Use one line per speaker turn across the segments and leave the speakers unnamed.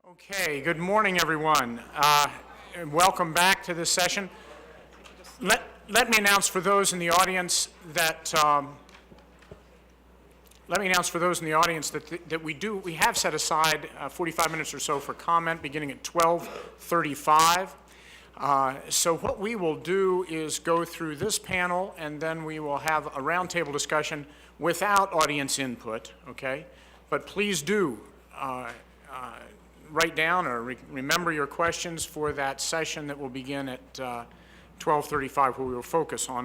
Okay, good morning, everyone. And welcome back to this session. Let me announce for those in the audience that we have set aside 45 minutes or so for comment, beginning at 12:35. So what we will do is go through this panel, and then we will have a roundtable discussion without audience input. Okay, but please do. Write down or remember your questions for that session that will begin at 12:35, where we will focus on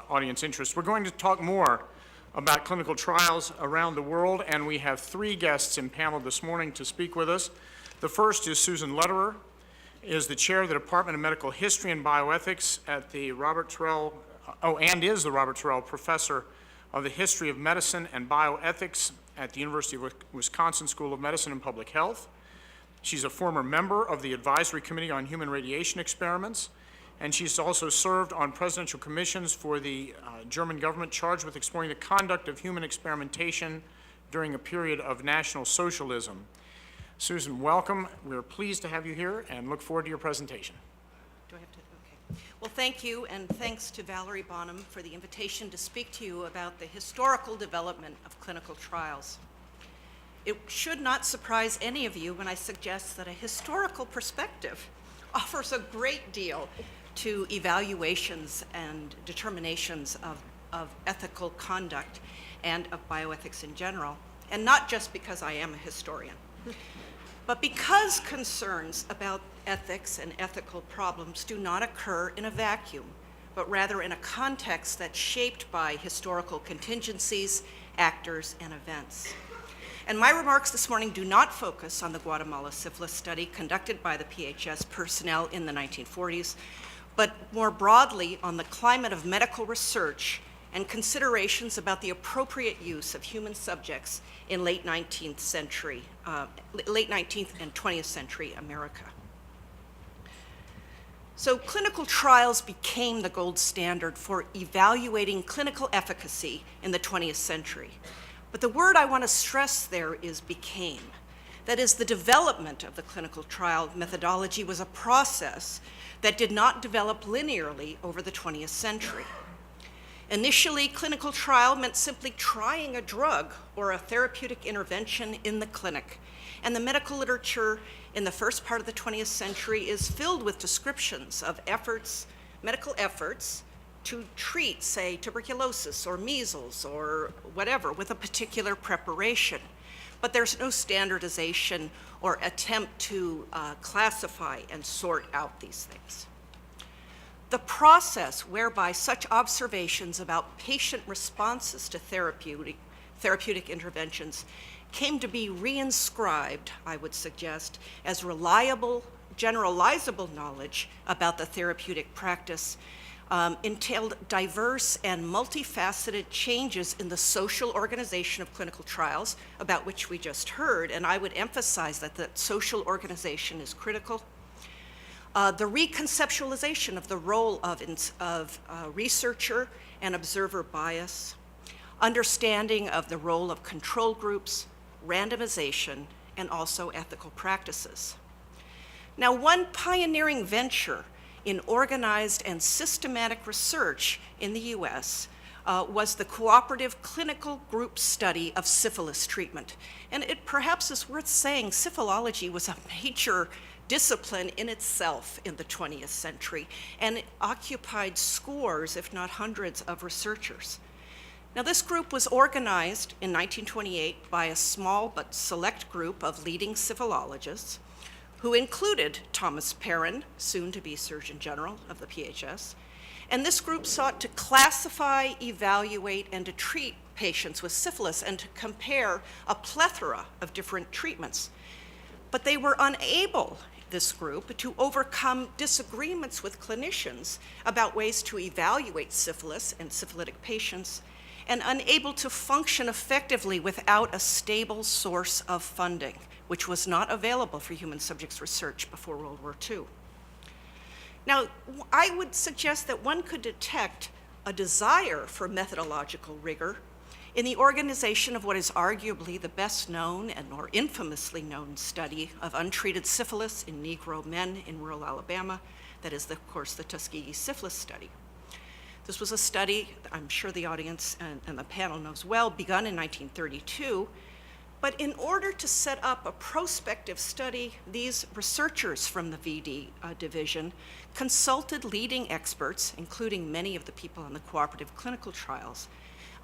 audience interest. We're going to talk more about clinical trials around the world, and we have three guests in panel this morning to speak with us. The first is Susan Lederer, is the chair of the Department of Medical History and Bioethics at the Robert Terrell, and is the Robert Terrell Professor of the History of Medicine and Bioethics at the University of Wisconsin School of Medicine and Public Health. She's a former member of the Advisory Committee on Human Radiation Experiments, and she's also served on presidential commissions for the German government charged with exploring the conduct of human experimentation during a period of National Socialism. Susan, welcome. We're pleased to have you here and look forward to your presentation.
Do I have to? Okay. Well, thank you, and thanks to Valerie Bonham for the invitation to speak to you about the historical development of clinical trials. It should not surprise any of you when I suggest that a historical perspective offers a great deal to evaluations and determinations of ethical conduct and of bioethics in general, and not just because I am a historian, but because concerns about ethics and ethical problems do not occur in a vacuum, but rather in a context that's shaped by historical contingencies, actors, and events. And my remarks this morning do not focus on the Guatemala syphilis study conducted by the PHS personnel in the 1940s, but more broadly on the climate of medical research and considerations about the appropriate use of human subjects in late 19th and 20th century America. So clinical trials became the gold standard for evaluating clinical efficacy in the 20th century. But the word I want to stress there is became. That is, the development of the clinical trial methodology was a process that did not develop linearly over the 20th century. Initially, clinical trial meant simply trying a drug or a therapeutic intervention in the clinic. And the medical literature in the first part of the 20th century is filled with descriptions of medical efforts, to treat, say, tuberculosis or measles or whatever with a particular preparation. But there's no standardization or attempt to classify and sort out these things. The process whereby such observations about patient responses to therapeutic interventions came to be reinscribed, I would suggest, as reliable, generalizable knowledge about the therapeutic practice entailed diverse and multifaceted changes in the social organization of clinical trials, about which we just heard, and I would emphasize that the social organization is critical. The reconceptualization of the role of researcher and observer bias, understanding of the role of control groups, randomization, and also ethical practices. Now, one pioneering venture in organized and systematic research in the US was the cooperative clinical group study of syphilis treatment. And it perhaps is worth saying syphilology was a major discipline in itself in the 20th century, and it occupied scores, if not hundreds, of researchers. Now, this group was organized in 1928 by a small but select group of leading syphilologists, who included Thomas Perrin, soon to be Surgeon General of the PHS. And this group sought to classify, evaluate, and to treat patients with syphilis and to compare a plethora of different treatments. But they were unable, this group, to overcome disagreements with clinicians about ways to evaluate syphilis and syphilitic patients, and unable to function effectively without a stable source of funding, which was not available for human subjects research before World War II. Now, I would suggest that one could detect a desire for methodological rigor in the organization of what is arguably the best known and more infamously known study of untreated syphilis in Negro men in rural Alabama, that is, of course, the Tuskegee syphilis study. This was a study, I'm sure the audience and the panel knows well, begun in 1932, but in order to set up a prospective study, these researchers from the VD division consulted leading experts, including many of the people on the cooperative clinical trials,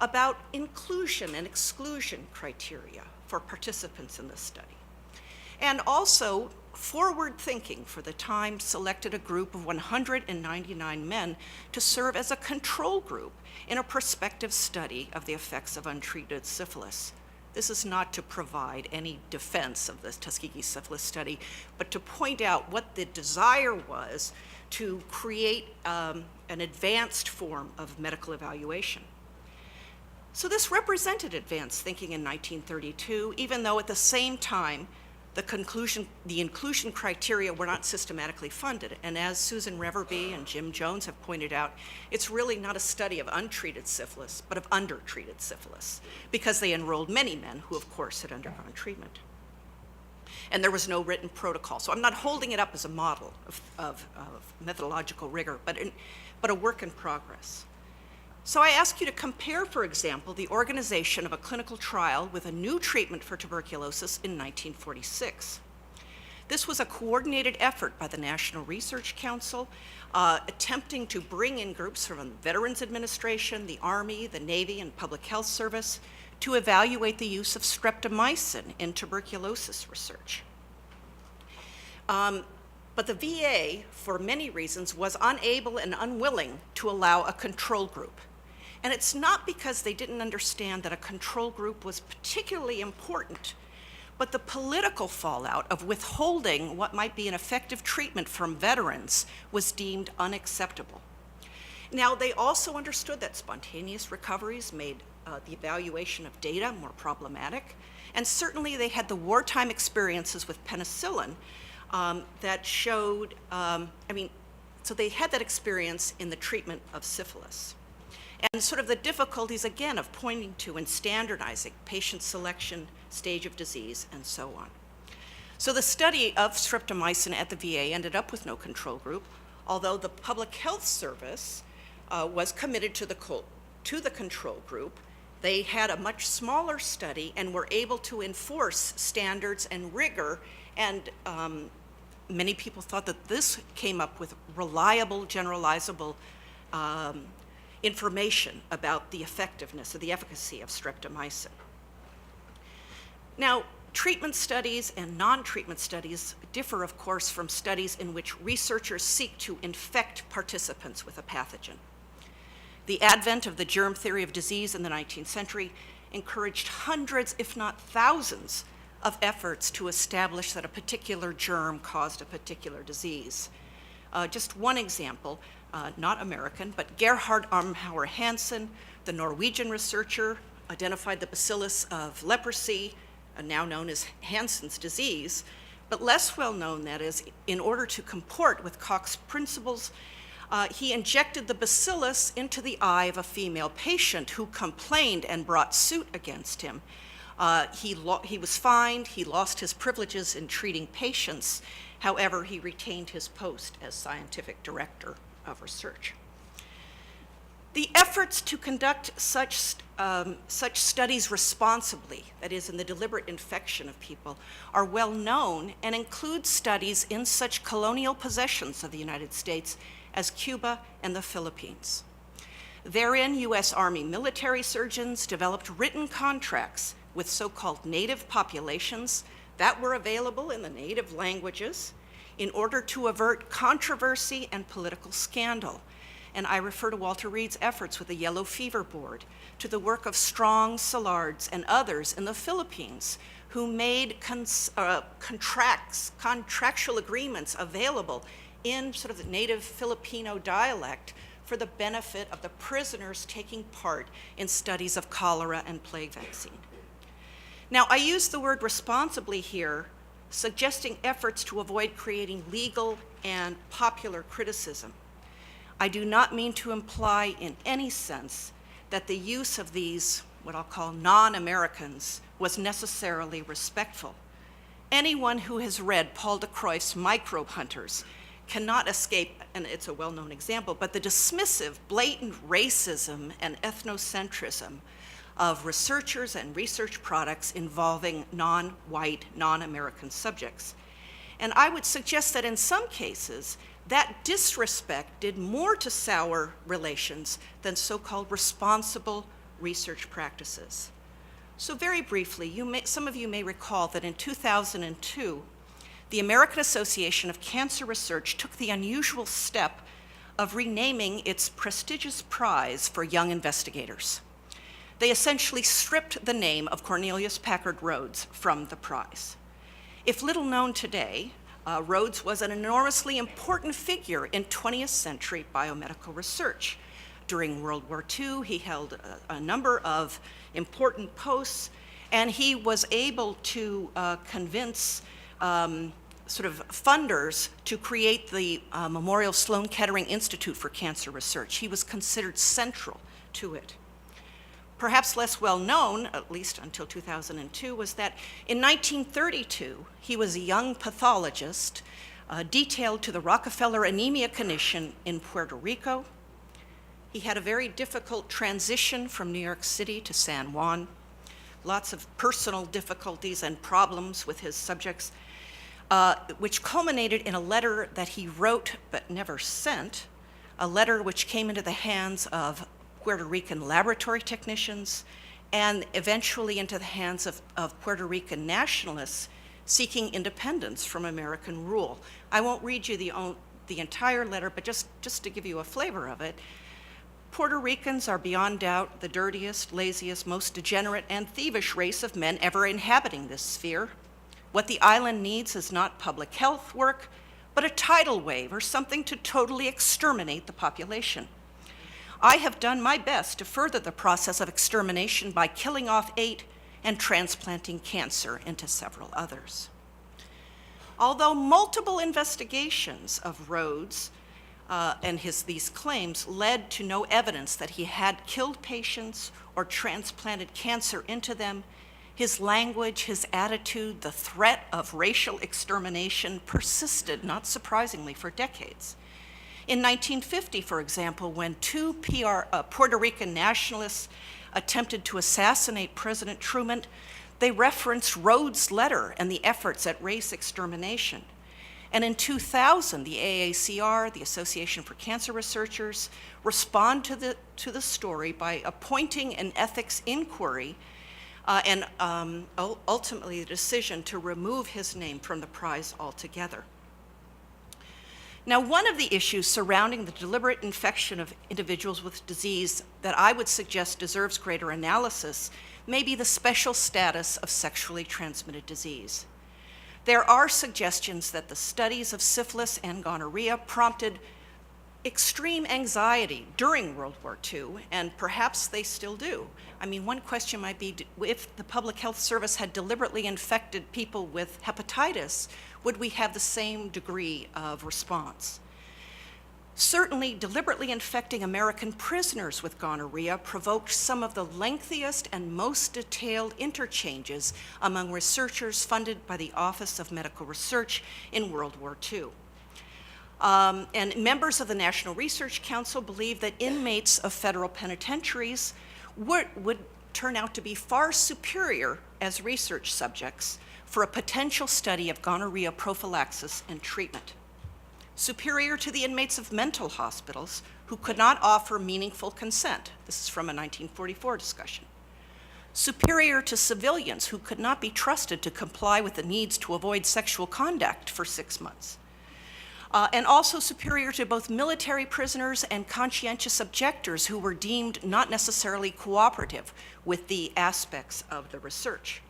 about inclusion and exclusion criteria for participants in this study. And also, forward thinking for the time selected a group of 199 men to serve as a control group in a prospective study of the effects of untreated syphilis. This is not to provide any defense of the Tuskegee syphilis study, but to point out what the desire was to create an advanced form of medical evaluation. So this represented advanced thinking in 1932, even though at the same time, the inclusion criteria were not systematically funded. And as Susan Reverby and Jim Jones have pointed out, it's really not a study of untreated syphilis, but of undertreated syphilis, because they enrolled many men who, of course, had undergone treatment. And there was no written protocol. So I'm not holding it up as a model of methodological rigor, but a work in progress. So I ask you to compare, for example, the organization of a clinical trial with a new treatment for tuberculosis in 1946. This was a coordinated effort by the National Research Council, attempting to bring in groups from the Veterans Administration, the Army, the Navy, and Public Health Service to evaluate the use of streptomycin in tuberculosis research. But the VA, for many reasons, was unable and unwilling to allow a control group. And it's not because they didn't understand that a control group was particularly important, but the political fallout of withholding what might be an effective treatment from veterans was deemed unacceptable. Now, they also understood that spontaneous recoveries made the evaluation of data more problematic, and certainly they had the wartime experiences with penicillin that showed, so they had that experience in the treatment of syphilis. And sort of the difficulties, again, of pointing to and standardizing patient selection, stage of disease, and so on. So the study of streptomycin at the VA ended up with no control group, although the Public Health Service was committed to the control group. They had a much smaller study and were able to enforce standards and rigor, and many people thought that this came up with reliable, generalizable information about the effectiveness or the efficacy of streptomycin. Now, treatment studies and non-treatment studies differ, of course, from studies in which researchers seek to infect participants with a pathogen. The advent of the germ theory of disease in the 19th century encouraged hundreds, if not thousands, of efforts to establish that a particular germ caused a particular disease. Just one example, not American, but Gerhard Armhauer Hansen, the Norwegian researcher, identified the bacillus of leprosy, now known as Hansen's disease, but less well known, that is, in order to comport with Koch's principles, he injected the bacillus into the eye of a female patient who complained and brought suit against him. He was fined, he lost his privileges in treating patients. However, he retained his post as scientific director of research. The efforts to conduct such studies responsibly, that is, in the deliberate infection of people, are well known and include studies in such colonial possessions of the United States as Cuba and the Philippines. Therein, U.S. Army military surgeons developed written contracts with so-called native populations that were available in the native languages in order to avert controversy and political scandal. And I refer to Walter Reed's efforts with the Yellow Fever Board, to the work of Strong, Salards, and others in the Philippines who made contractual agreements available in sort of the native Filipino dialect for the benefit of the prisoners taking part in studies of cholera and plague vaccine. Now, I use the word responsibly here, suggesting efforts to avoid creating legal and popular criticism. I do not mean to imply in any sense that the use of these what I'll call non-Americans, was necessarily respectful. Anyone who has read Paul de Cruyff's Microbe Hunters cannot escape, and it's a well-known example, but the dismissive, blatant racism and ethnocentrism of researchers and research products involving non-white, non-American subjects. And I would suggest that in some cases, that disrespect did more to sour relations than so-called responsible research practices. So very briefly, some of you may recall that in 2002, the American Association of Cancer Research took the unusual step of renaming its prestigious prize for young investigators. They essentially stripped the name of Cornelius Packard Rhodes from the prize. If little known today, Rhodes was an enormously important figure in 20th century biomedical research. During World War II, he held a number of important posts, and he was able to convince sort of funders to create the Memorial Sloan Kettering Institute for Cancer Research. He was considered central to it. Perhaps less well known, at least until 2002, was that in 1932, he was a young pathologist detailed to the Rockefeller Anemia Commission in Puerto Rico. He had a very difficult transition from New York City to San Juan, lots of personal difficulties and problems with his subjects, which culminated in a letter that he wrote but never sent, a letter which came into the hands of Puerto Rican laboratory technicians and eventually into the hands of Puerto Rican nationalists seeking independence from American rule. I won't read you the entire letter, but just to give you a flavor of it, Puerto Ricans are beyond doubt the dirtiest, laziest, most degenerate, and thievish race of men ever inhabiting this sphere. What the island needs is not public health work, but a tidal wave or something to totally exterminate the population. I have done my best to further the process of extermination by killing off 8 and transplanting cancer into several others. Although multiple investigations of Rhodes and these claims led to no evidence that he had killed patients or transplanted cancer into them, his language, his attitude, the threat of racial extermination persisted, not surprisingly, for decades. In 1950, for example, when 2 Puerto Rican nationalists attempted to assassinate President Truman, they referenced Rhodes' letter and the efforts at race extermination. And in 2000, the AACR, the Association for Cancer Researchers, responded to the story by appointing an ethics inquiry and ultimately the decision to remove his name from the prize altogether. Now, one of the issues surrounding the deliberate infection of individuals with disease that I would suggest deserves greater analysis may be the special status of sexually transmitted disease. There are suggestions that the studies of syphilis and gonorrhea prompted extreme anxiety during World War II, and perhaps they still do. I mean, one question might be, if the Public Health Service had deliberately infected people with hepatitis, would we have the same degree of response? Certainly, deliberately infecting American prisoners with gonorrhea provoked some of the lengthiest and most detailed interchanges among researchers funded by the Office of Medical Research in World War II. And members of the National Research Council believe that inmates of federal penitentiaries would turn out to be far superior as research subjects for a potential study of gonorrhea prophylaxis and treatment. Superior to the inmates of mental hospitals who could not offer meaningful consent. This is from a 1944 discussion. Superior to civilians who could not be trusted to comply with the needs to avoid sexual conduct for 6 months. And also superior to both military prisoners and conscientious objectors who were deemed not necessarily cooperative with the aspects of the research.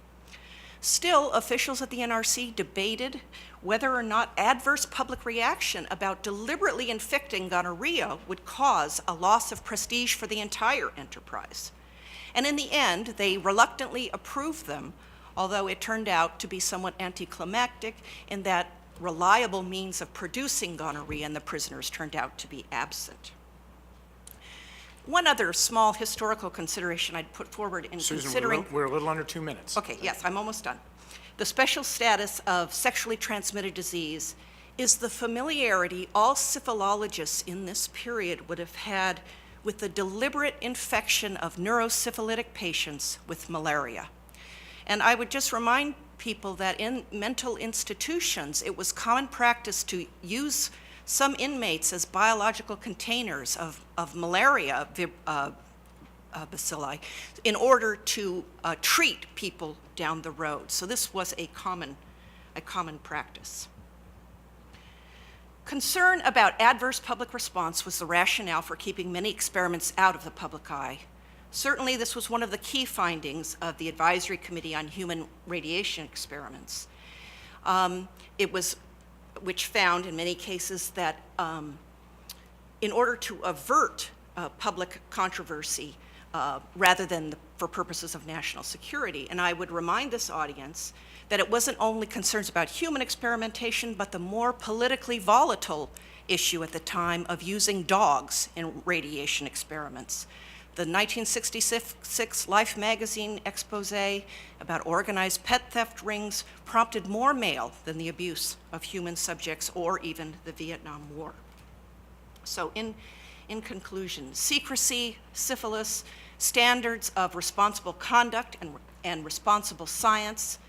Still, officials at the NRC debated whether or not adverse public reaction about deliberately infecting gonorrhea would cause a loss of prestige for the entire enterprise. And in the end, they reluctantly approved them, although it turned out to be somewhat anticlimactic in that reliable means of producing gonorrhea in the prisoners turned out to be absent. One other small historical consideration I'd put forward in
Susan,
considering...
we're a little under 2 minutes.
Okay, yes, I'm almost done. The special status of sexually transmitted disease is the familiarity all syphilologists in this period would have had with the deliberate infection of neurosyphilitic patients with malaria. And I would just remind people that in mental institutions, it was common practice to use some inmates as biological containers of malaria bacilli in order to treat people down the road. So this was a common practice. Concern about adverse public response was the rationale for keeping many experiments out of the public eye. Certainly, this was one of the key findings of the Advisory Committee on Human Radiation Experiments. Which found in many cases that in order to avert public controversy rather than for purposes of national security, and I would remind this audience that it wasn't only concerns about human experimentation, but the more politically volatile issue at the time of using dogs in radiation experiments. The 1966 Life magazine expose about organized pet theft rings prompted more mail than the abuse of human subjects or even the Vietnam War. So in conclusion, secrecy, syphilis, standards of responsible conduct and responsible science.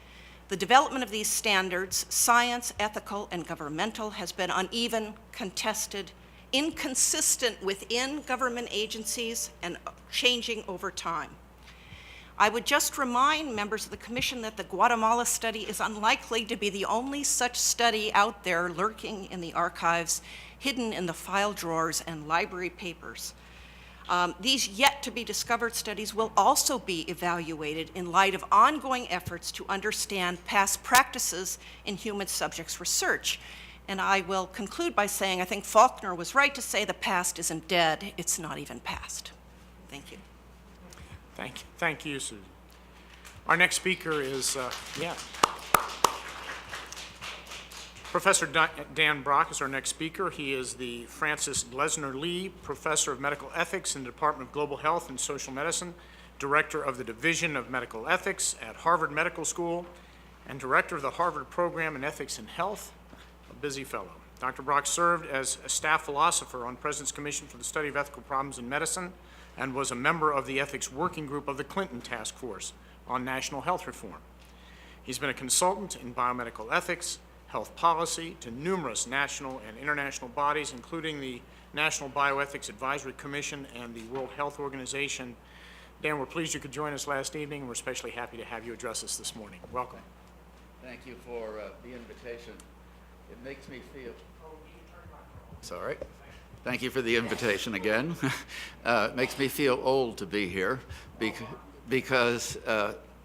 The development of these standards, science, ethical, and governmental, has been uneven, contested, inconsistent within government agencies, and changing over time. I would just remind members of the Commission that the Guatemala study is unlikely to be the only such study out there lurking in the archives, hidden in the file drawers and library papers. These yet-to-be-discovered studies will also be evaluated in light of ongoing efforts to understand past practices in human subjects research. And I will conclude by saying I think Faulkner was right to say the past isn't dead, it's not even past. Thank you.
Thank you, Susan. Our next speaker is, Professor Dan Brock is our next speaker. He is the Francis Glessner Lee Professor of Medical Ethics in the Department of Global Health and Social Medicine, Director of the Division of Medical Ethics at Harvard Medical School, and Director of the Harvard Program in Ethics and Health, a busy fellow. Dr. Brock served as a staff philosopher on President's Commission for the Study of Ethical Problems in Medicine and was a member of the Ethics Working Group of the Clinton Task Force on National Health Reform. He's been a consultant in biomedical ethics, health policy to numerous national and international bodies, including the National Bioethics Advisory Commission and the World Health Organization. Dan, we're pleased you could join us last evening, and we're especially happy to have you address us this morning. Welcome.
Thank you for the invitation. It makes me feel... Sorry. Thank you for the invitation again. It makes me feel old to be here because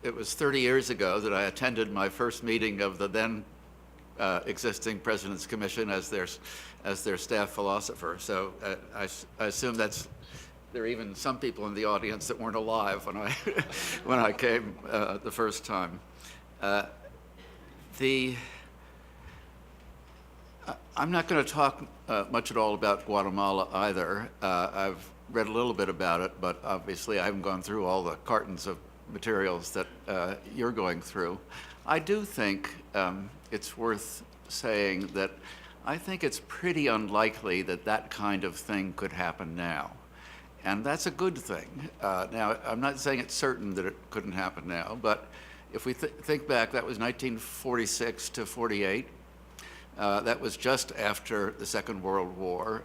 it was 30 years ago that I attended my first meeting of the then existing President's Commission as their staff philosopher. So I assume there are even some people in the audience that weren't alive when I when I came the first time. I'm not going to talk much at all about Guatemala either. I've read a little bit about it, but obviously I haven't gone through all the cartons of materials that you're going through. I do think it's worth saying that I think it's pretty unlikely that that kind of thing could happen now. And that's a good thing. Now, I'm not saying it's certain that it couldn't happen now, but if we think back, that was 1946 to 48. That was just after the Second World War.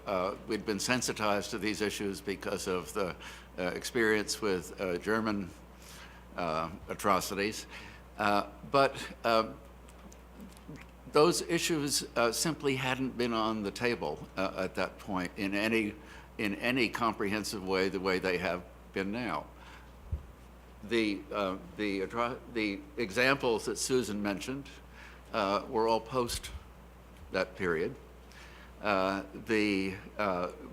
We'd been sensitized to these issues because of the experience with German atrocities. But those issues simply hadn't been on the table at that point in any comprehensive way, the way they have been now. The examples that Susan mentioned were all post that period. The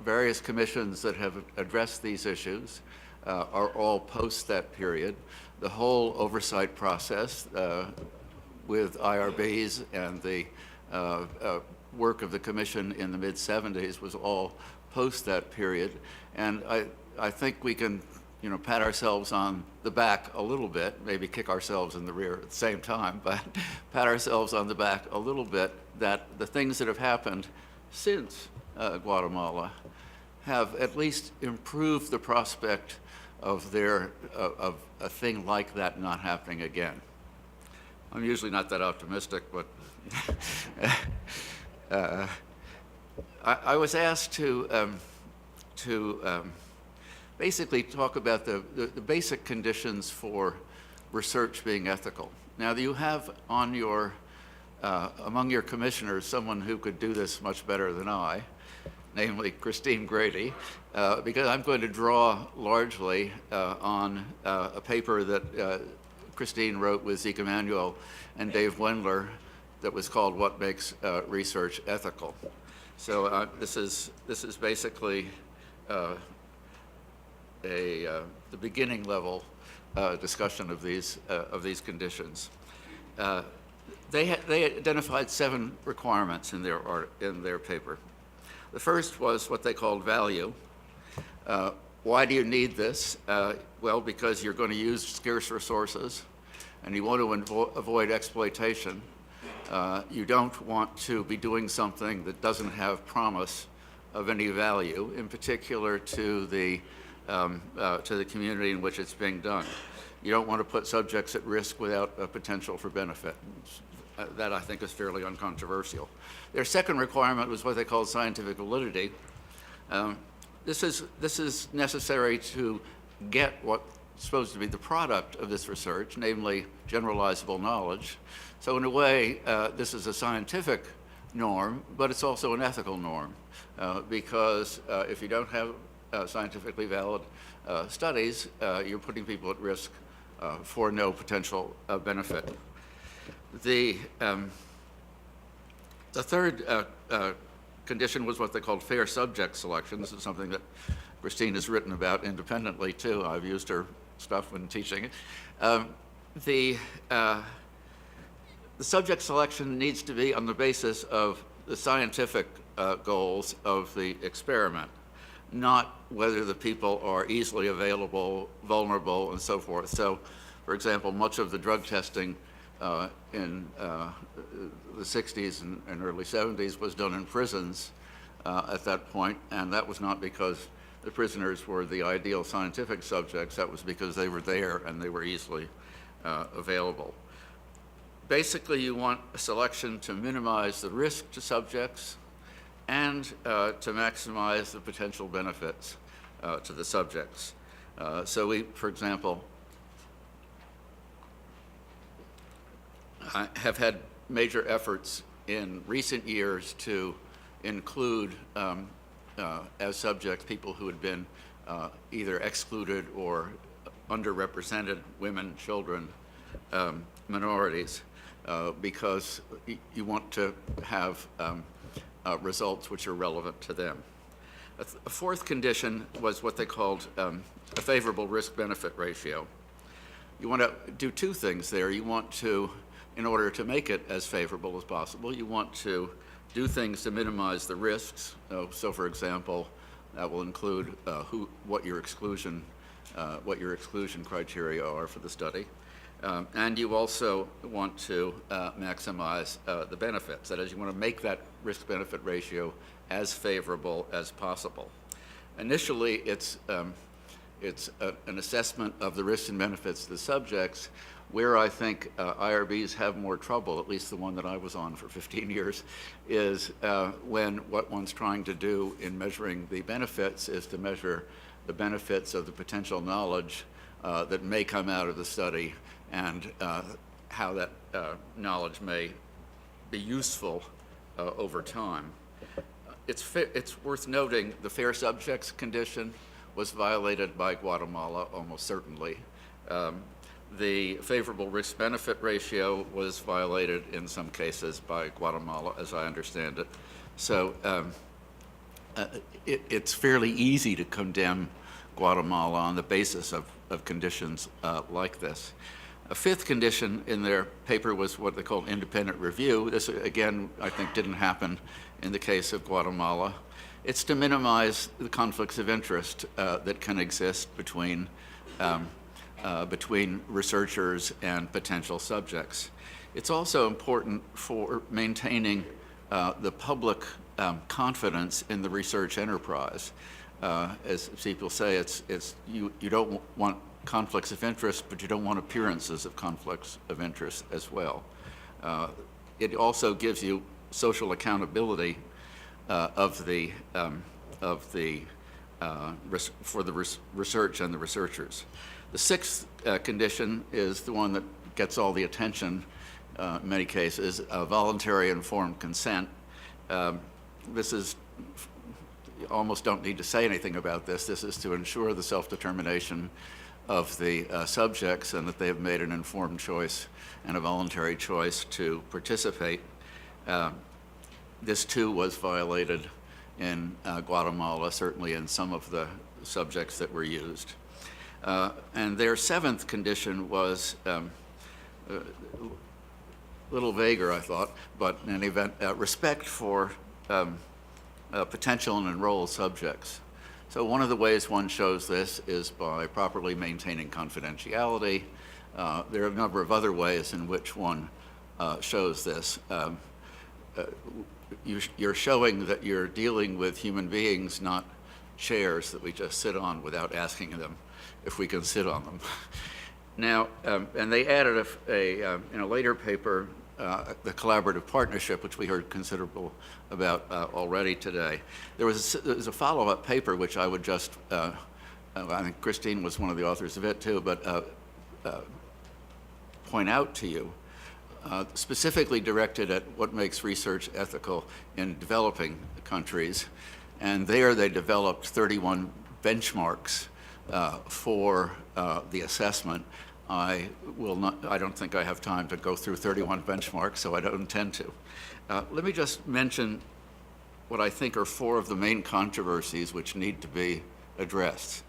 various commissions that have addressed these issues are all post that period. The whole oversight process with IRBs and the work of the commission in the mid-'70s was all post that period. And I think we can, pat ourselves on the back a little bit, maybe kick ourselves in the rear at the same time, but pat ourselves on the back a little bit that the things that have happened since Guatemala have at least improved the prospect of of a thing like that not happening again. I'm usually not that optimistic, but I was asked to basically talk about the basic conditions for research being ethical. Now, you have on your among your commissioners someone who could do this much better than I, namely Christine Grady, because I'm going to draw largely on a paper that Christine wrote with Zeke Emanuel and Dave Wendler that was called "What Makes Research Ethical." So this is basically the beginning level discussion of these conditions. They identified 7 requirements in their paper. The first was what they called value. Why do you need this? Well, because you're going to use scarce resources, and you want to avoid exploitation. You don't want to be doing something that doesn't have promise of any value, in particular to the community in which it's being done. You don't want to put subjects at risk without a potential for benefit. That, I think, is fairly uncontroversial. Their second requirement was what they called scientific validity. This is necessary to get what's supposed to be the product of this research, namely generalizable knowledge. So in a way, this is a scientific norm, but it's also an ethical norm, because if you don't have scientifically valid studies, you're putting people at risk for no potential benefit. The third condition was what they called fair subject selection. This is something that Christine has written about independently too. I've used her stuff when teaching it. The subject selection needs to be on the basis of the scientific goals of the experiment, not whether the people are easily available, vulnerable, and so forth. So, for example, much of the drug testing in the 60s and early 70s was done in prisons at that point, and that was not because the prisoners were the ideal scientific subjects. That was because they were there and they were easily available. Basically, you want a selection to minimize the risk to subjects and to maximize the potential benefits to the subjects. So we, for example, have had major efforts in recent years to include as subjects people who had been either excluded or underrepresented, women, children, minorities, because you want to have results which are relevant to them. A fourth condition was what they called a favorable risk-benefit ratio. You want to do 2 things there. You want to, in order to make it as favorable as possible, you want to do things to minimize the risks. So for example, that will include what your exclusion criteria are for the study. And you also want to maximize the benefits. That is, you want to make that risk-benefit ratio as favorable as possible. Initially, it's an assessment of the risks and benefits to the subjects. Where I think IRBs have more trouble, at least the one that I was on for 15 years, is when what one's trying to do in measuring the benefits is to measure the benefits of the potential knowledge that may come out of the study and how that knowledge may be useful over time. It's worth noting the fair subjects condition was violated by Guatemala almost certainly. The favorable risk-benefit ratio was violated in some cases by Guatemala, as I understand it. So it's fairly easy to condemn Guatemala on the basis of conditions like this. A fifth condition in their paper was what they called independent review. This, again, I think didn't happen in the case of Guatemala. It's to minimize the conflicts of interest that can exist between researchers and potential subjects. It's also important for maintaining the public confidence in the research enterprise. As people say, you don't want conflicts of interest, but you don't want appearances of conflicts of interest as well. It also gives you social accountability for the research and the researchers. The sixth condition is the one that gets all the attention in many cases, voluntary informed consent. This is, you almost don't need to say anything about this. This is to ensure the self-determination of the subjects and that they have made an informed choice and a voluntary choice to participate. This too was violated in Guatemala, certainly in some of the subjects that were used. And their seventh condition was a little vaguer, I thought, but in any event, respect for potential and enrolled subjects. So one of the ways one shows this is by properly maintaining confidentiality. There are a number of other ways in which one shows this. You're showing that you're dealing with human beings, not chairs that we just sit on without asking them if we can sit on them. Now, and they added in a later paper, the collaborative partnership, which we heard considerable about already today. There was a follow-up paper, which I would just, I think Christine was one of the authors of it too, but point out to you, specifically directed at what makes research ethical in developing countries. And there they developed 31 benchmarks for the assessment. I don't think I have time to go through 31 benchmarks, so I don't intend to. Let me just mention what I think are four of the main controversies which need to be addressed.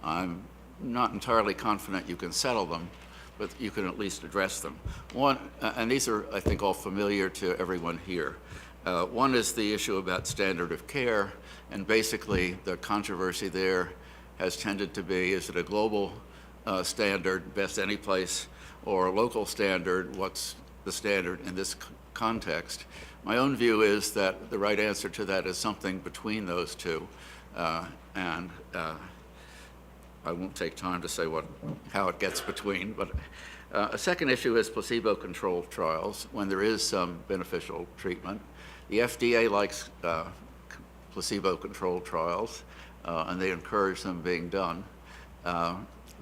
I'm not entirely confident you can settle them, but you can at least address them. One, and these are, I think, all familiar to everyone here. One is the issue about standard of care, and basically the controversy there has tended to be, is it a global standard, best any place, or a local standard, what's the standard in this context? My own view is that the right answer to that is something between those two, and I won't take time to say how it gets between, but a second issue is placebo-controlled trials when there is some beneficial treatment. The FDA likes placebo-controlled trials, and they encourage them being done.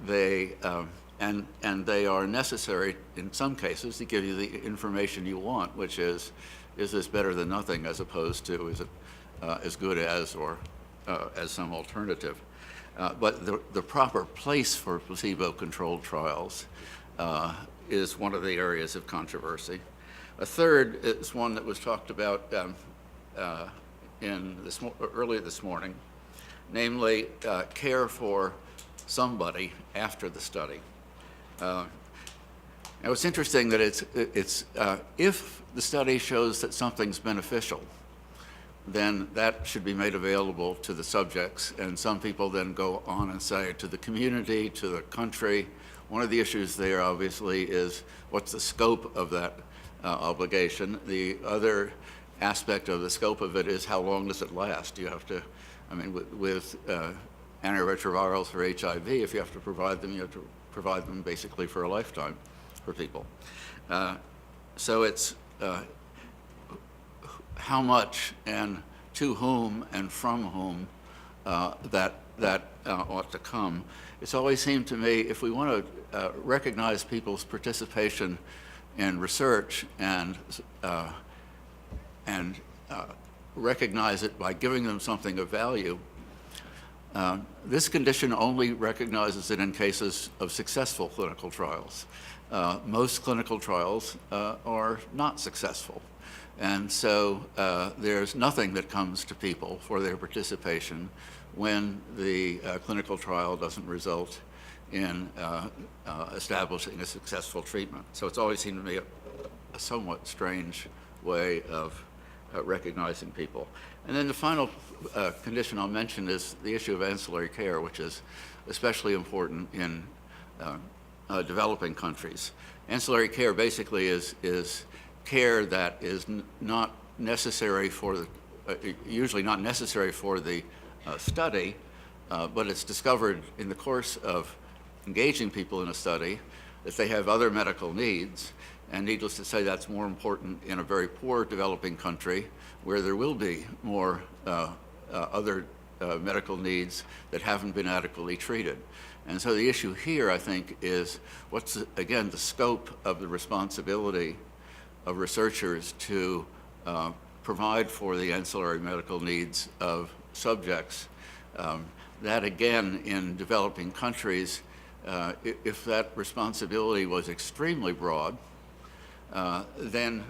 They are necessary in some cases to give you the information you want, which is this better than nothing, as opposed to is it as good as or as some alternative. But the proper place for placebo-controlled trials is one of the areas of controversy. A third is one that was talked about earlier this morning, namely care for somebody after the study. Now it's interesting that it's if the study shows that something's beneficial, then that should be made available to the subjects, and some people then go on and say to the community, to the country. One of the issues there obviously is what's the scope of that obligation. The other aspect of the scope of it is how long does it last? You have to, I mean, with antiretrovirals for HIV, if you have to provide them, you have to provide them basically for a lifetime for people. So it's how much and to whom and from whom that ought to come. It's always seemed to me, if we want to recognize people's participation in research and recognize it by giving them something of value, this condition only recognizes it in cases of successful clinical trials. Most clinical trials are not successful. And so there's nothing that comes to people for their participation when the clinical trial doesn't result in establishing a successful treatment. So it's always seemed to me a somewhat strange way of recognizing people. And then the final condition I'll mention is the issue of ancillary care, which is especially important in developing countries. Ancillary care basically is care that is not necessary for the, usually not necessary for the study, but it's discovered in the course of engaging people in a study that they have other medical needs, and needless to say, that's more important in a very poor developing country where there will be more other medical needs that haven't been adequately treated. And so the issue here, I think, is what's, again, the scope of the responsibility of researchers to provide for the ancillary medical needs of subjects. That, again, in developing countries, if that responsibility was extremely broad, then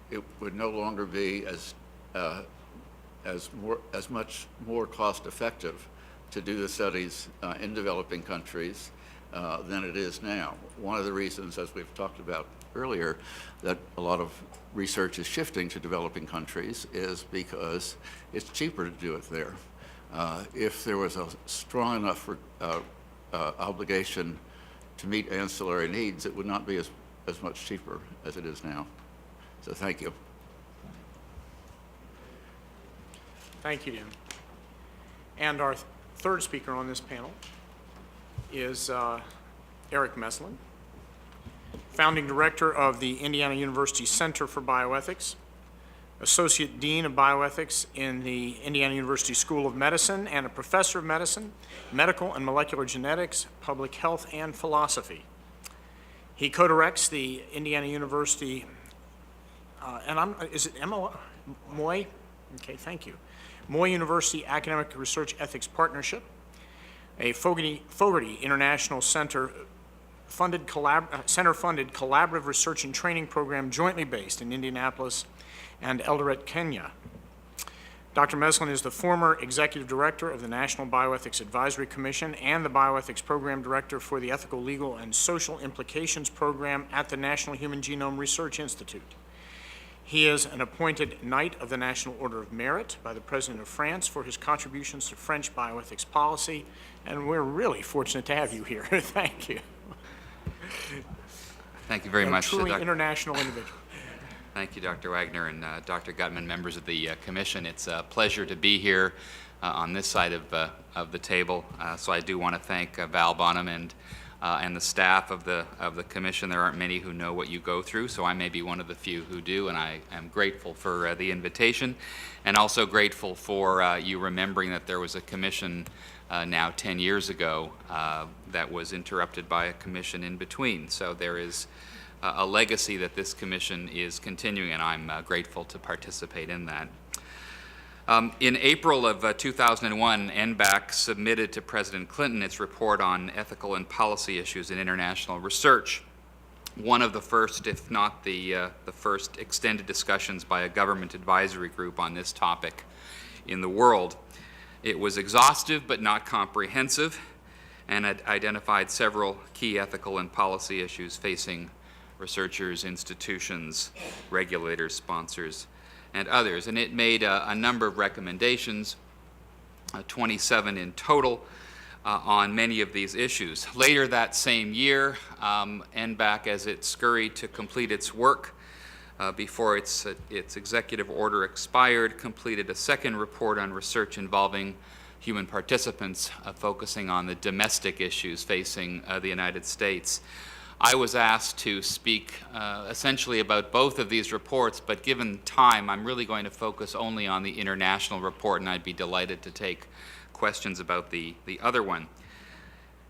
it would no longer be as much more cost-effective to do the studies in developing countries than it is now. One of the reasons, as we've talked about earlier, that a lot of research is shifting to developing countries is because it's cheaper to do it there. If there was a strong enough obligation to meet ancillary needs, it would not be as much cheaper as it is now. So thank you.
Thank you, Dan. And our third speaker on this panel is Eric Meslin, founding director of the Indiana University Center for Bioethics, associate dean of bioethics in the Indiana University School of Medicine, and a professor of medicine, medical and molecular genetics, public health, and philosophy. He co-directs the Indiana University, is it Moy? Okay, thank you. Moy University Academic Research Ethics Partnership, a Fogarty International Center-funded collaborative research and training program jointly based in Indianapolis and Eldoret, Kenya. Dr. Meslin is the former executive director of the National Bioethics Advisory Commission and the Bioethics Program Director for the Ethical, Legal, and Social Implications Program at the National Human Genome Research Institute. He is an appointed Knight of the National Order of Merit by the President of France for his contributions to French bioethics policy, and we're really fortunate to have you here. Thank you.
Thank you very much.
A truly international individual.
Thank you, Dr. Wagner and Dr. Gutman, members of the Commission. It's a pleasure to be here on this side of the table. So I do want to thank Val Bonham and the staff of the Commission. There aren't many who know what you go through, so I may be one of the few who do, and I am grateful for the invitation, and also grateful for you remembering that there was a Commission now 10 years ago that was interrupted by a Commission in between. So there is a legacy that this Commission is continuing, and I'm grateful to participate in that. In April of 2001, NBAC submitted to President Clinton its report on ethical and policy issues in international research, one of the first, if not the first, extended discussions by a government advisory group on this topic in the world. It was exhaustive but not comprehensive, and it identified several key ethical and policy issues facing researchers, institutions, regulators, sponsors, and others. And it made a number of recommendations, 27 in total, on many of these issues. Later that same year, NBAC, as it scurried to complete its work before its executive order expired, completed a second report on research involving human participants, focusing on the domestic issues facing the United States. I was asked to speak essentially about both of these reports, but given time, I'm really going to focus only on the international report, and I'd be delighted to take questions about the other one.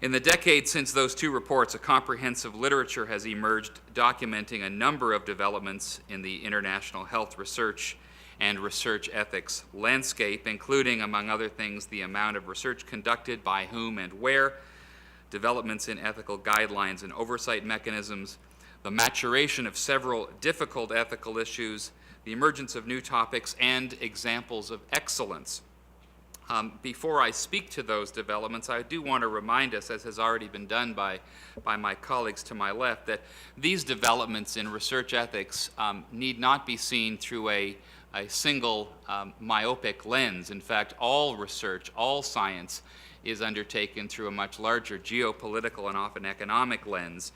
In the decades since those two reports, a comprehensive literature has emerged documenting a number of developments in the international health research and research ethics landscape, including, among other things, the amount of research conducted, by whom and where, developments in ethical guidelines and oversight mechanisms, the maturation of several difficult ethical issues, the emergence of new topics, and examples of excellence. Before I speak to those developments, I do want to remind us, as has already been done by my colleagues to my left, that these developments in research ethics need not be seen through a single myopic lens. In fact, all research, all science is undertaken through a much larger geopolitical and often economic lens.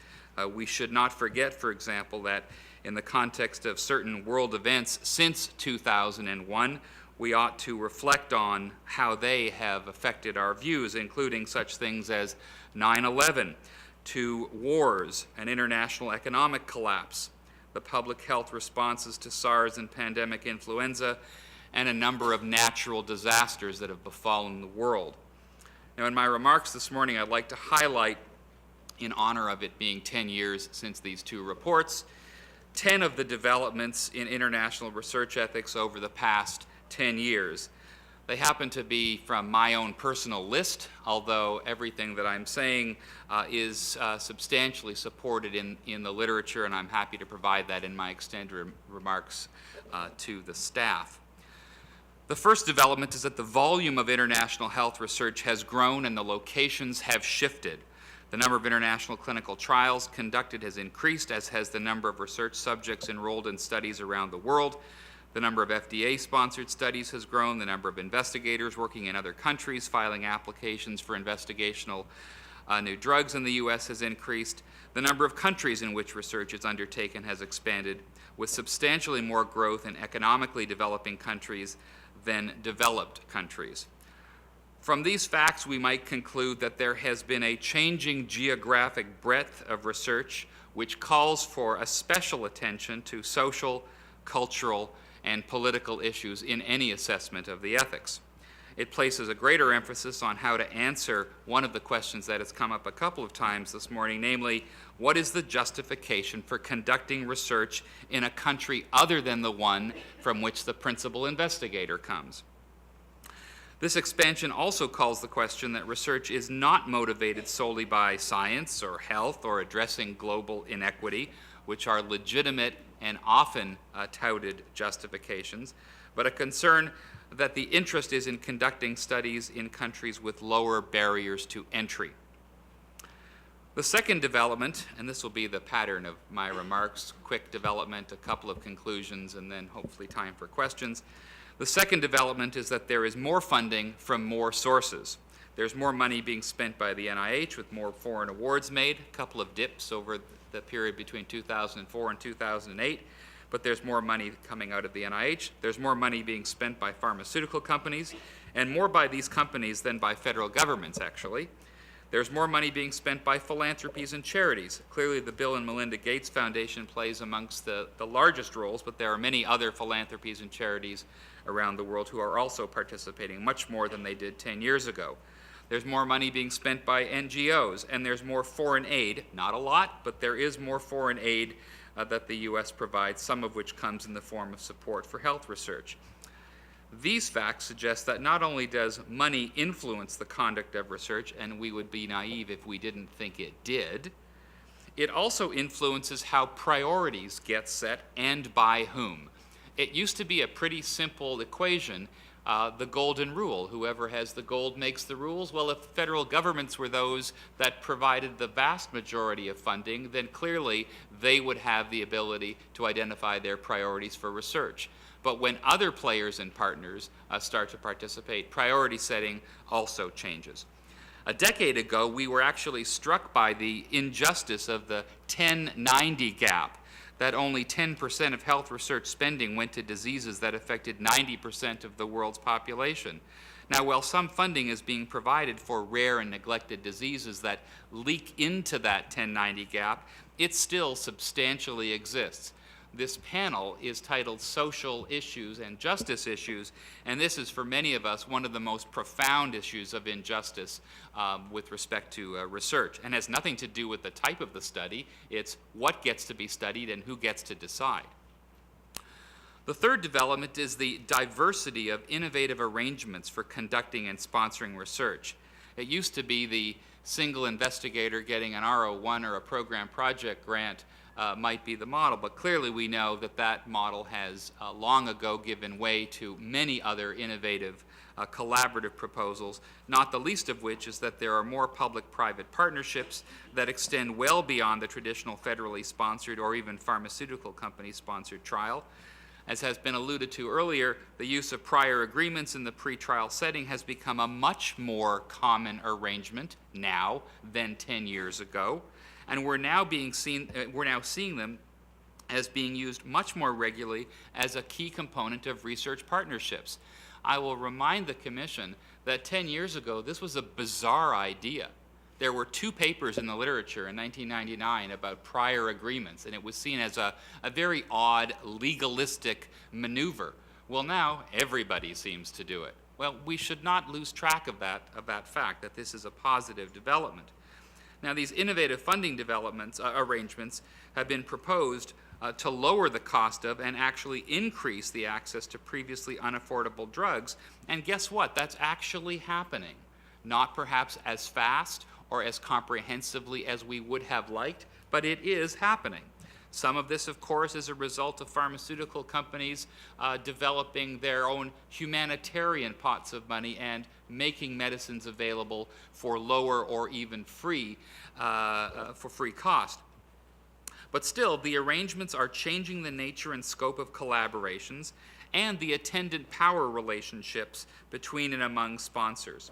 We should not forget, for example, that in the context of certain world events since 2001, we ought to reflect on how they have affected our views, including such things as 9/11, to wars and international economic collapse, the public health responses to SARS and pandemic influenza, and a number of natural disasters that have befallen the world. Now, in my remarks this morning, I'd like to highlight, in honor of it being 10 years since these two reports, 10 of the developments in international research ethics over the past 10 years. They happen to be from my own personal list, although everything that I'm saying is substantially supported in the literature, and I'm happy to provide that in my extended remarks to the staff. The first development is that the volume of international health research has grown and the locations have shifted. The number of international clinical trials conducted has increased, as has the number of research subjects enrolled in studies around the world. The number of FDA-sponsored studies has grown. The number of investigators working in other countries filing applications for investigational new drugs in the U.S. has increased. The number of countries in which research is undertaken has expanded, with substantially more growth in economically developing countries than developed countries. From these facts, we might conclude that there has been a changing geographic breadth of research which calls for a special attention to social, cultural, and political issues in any assessment of the ethics. It places a greater emphasis on how to answer one of the questions that has come up a couple of times this morning, namely, what is the justification for conducting research in a country other than the one from which the principal investigator comes? This expansion also calls the question that research is not motivated solely by science or health or addressing global inequity, which are legitimate and often touted justifications, but a concern that the interest is in conducting studies in countries with lower barriers to entry. The second development, and this will be the pattern of my remarks, quick development, a couple of conclusions, and then hopefully time for questions. The second development is that there is more funding from more sources. There's more money being spent by the NIH with more foreign awards made, a couple of dips over the period between 2004 and 2008, but there's more money coming out of the NIH. There's more money being spent by pharmaceutical companies, and more by these companies than by federal governments, actually. There's more money being spent by philanthropies and charities. Clearly, the Bill and Melinda Gates Foundation plays amongst the largest roles, but there are many other philanthropies and charities around the world who are also participating, much more than they did 10 years ago. There's more money being spent by NGOs, and there's more foreign aid, not a lot, but there is more foreign aid that the U.S. provides, some of which comes in the form of support for health research. These facts suggest that not only does money influence the conduct of research, and we would be naive if we didn't think it did, it also influences how priorities get set and by whom. It used to be a pretty simple equation, the golden rule. Whoever has the gold makes the rules. Well, if federal governments were those that provided the vast majority of funding, then clearly they would have the ability to identify their priorities for research. But when other players and partners start to participate, priority setting also changes. A decade ago, we were actually struck by the injustice of the 10-90 gap, that only 10% of health research spending went to diseases that affected 90% of the world's population. Now, while some funding is being provided for rare and neglected diseases that leak into that 10-90 gap, it still substantially exists. This panel is titled Social Issues and Justice Issues, and this is for many of us one of the most profound issues of injustice with respect to research, and has nothing to do with the type of the study. It's what gets to be studied and who gets to decide. The third development is the diversity of innovative arrangements for conducting and sponsoring research. It used to be the single investigator getting an R01 or a program project grant might be the model, but clearly we know that that model has long ago given way to many other innovative collaborative proposals, not the least of which is that there are more public-private partnerships that extend well beyond the traditional federally sponsored or even pharmaceutical company-sponsored trial. As has been alluded to earlier, the use of prior agreements in the pretrial setting has become a much more common arrangement now than 10 years ago, and we're now seeing them as being used much more regularly as a key component of research partnerships. I will remind the Commission that 10 years ago, this was a bizarre idea. There were 2 papers in the literature in 1999 about prior agreements, and it was seen as a very odd, legalistic maneuver. Well, now everybody seems to do it. Well, we should not lose track of that fact, that this is a positive development. Now, these innovative funding arrangements have been proposed to lower the cost of and actually increase the access to previously unaffordable drugs. And guess what? That's actually happening. Not perhaps as fast or as comprehensively as we would have liked, but it is happening. Some of this, of course, is a result of pharmaceutical companies developing their own humanitarian pots of money and making medicines available for lower or even free cost. But still, the arrangements are changing the nature and scope of collaborations and the attendant power relationships between and among sponsors.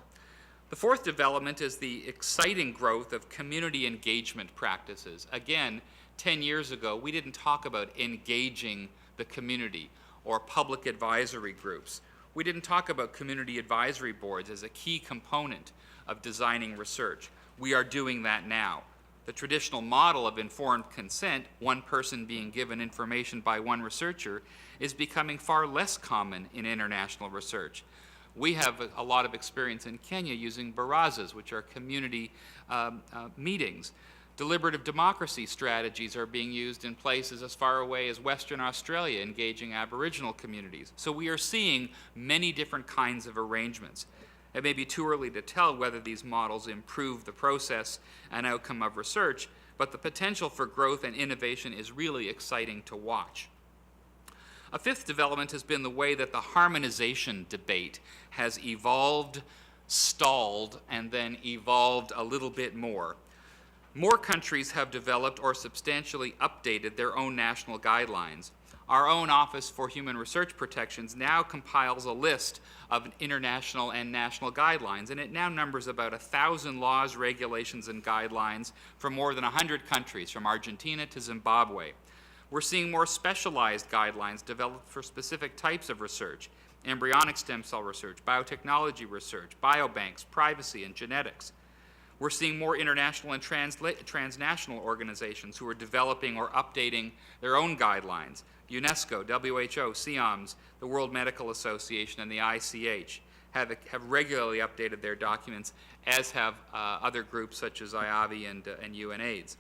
The fourth development is the exciting growth of community engagement practices. Again, 10 years ago, we didn't talk about engaging the community or public advisory groups. We didn't talk about community advisory boards as a key component of designing research. We are doing that now. The traditional model of informed consent, one person being given information by one researcher, is becoming far less common in international research. We have a lot of experience in Kenya using barazas, which are community meetings. Deliberative democracy strategies are being used in places as far away as Western Australia, engaging Aboriginal communities. So we are seeing many different kinds of arrangements. It may be too early to tell whether these models improve the process and outcome of research, but the potential for growth and innovation is really exciting to watch. A fifth development has been the way that the harmonization debate has evolved, stalled, and then evolved a little bit more. More countries have developed or substantially updated their own national guidelines. Our own Office for Human Research Protections now compiles a list of international and national guidelines, and it now numbers about 1,000 laws, regulations, and guidelines from more than 100 countries, from Argentina to Zimbabwe. We're seeing more specialized guidelines developed for specific types of research: embryonic stem cell research, biotechnology research, biobanks, privacy, and genetics. We're seeing more international and transnational organizations who are developing or updating their own guidelines. UNESCO, WHO, CIOMS, the World Medical Association, and the ICH have regularly updated their documents, as have other groups such as IAVI and UNAIDS.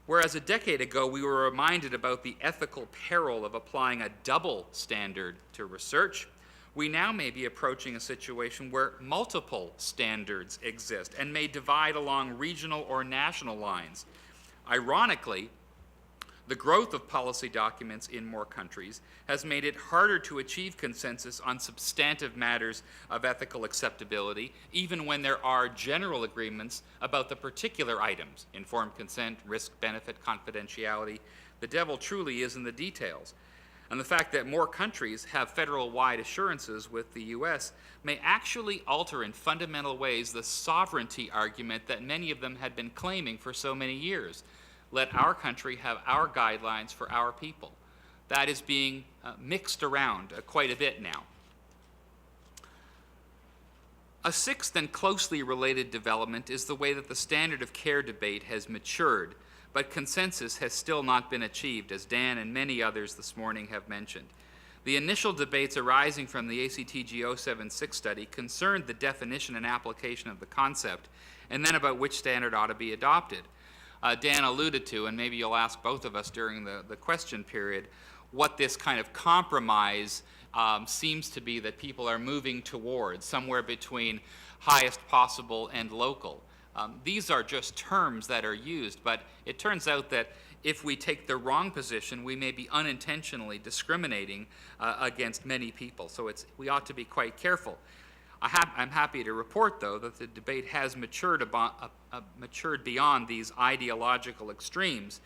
Whereas a decade ago, we were reminded about the ethical peril of applying a double standard to research, we now may be approaching a situation where multiple standards exist and may divide along regional or national lines. Ironically, the growth of policy documents in more countries has made it harder to achieve consensus on substantive matters of ethical acceptability, even when there are general agreements about the particular items: informed consent, risk, benefit, confidentiality. The devil truly is in the details. And the fact that more countries have federal-wide assurances with the U.S. may actually alter in fundamental ways the sovereignty argument that many of them had been claiming for so many years. Let our country have our guidelines for our people. That is being mixed around quite a bit now. A sixth and closely related development is the way that the standard of care debate has matured, but consensus has still not been achieved, as Dan and many others this morning have mentioned. The initial debates arising from the ACTG 076 study concerned the definition and application of the concept, and then about which standard ought to be adopted. Dan alluded to, and maybe you'll ask both of us during the question period, what this kind of compromise seems to be that people are moving towards, somewhere between highest possible and local. These are just terms that are used, but it turns out that If we take the wrong position, we may be unintentionally discriminating against many people. So we ought to be quite careful. I'm happy to report, though, that the debate has matured beyond these ideological extremes.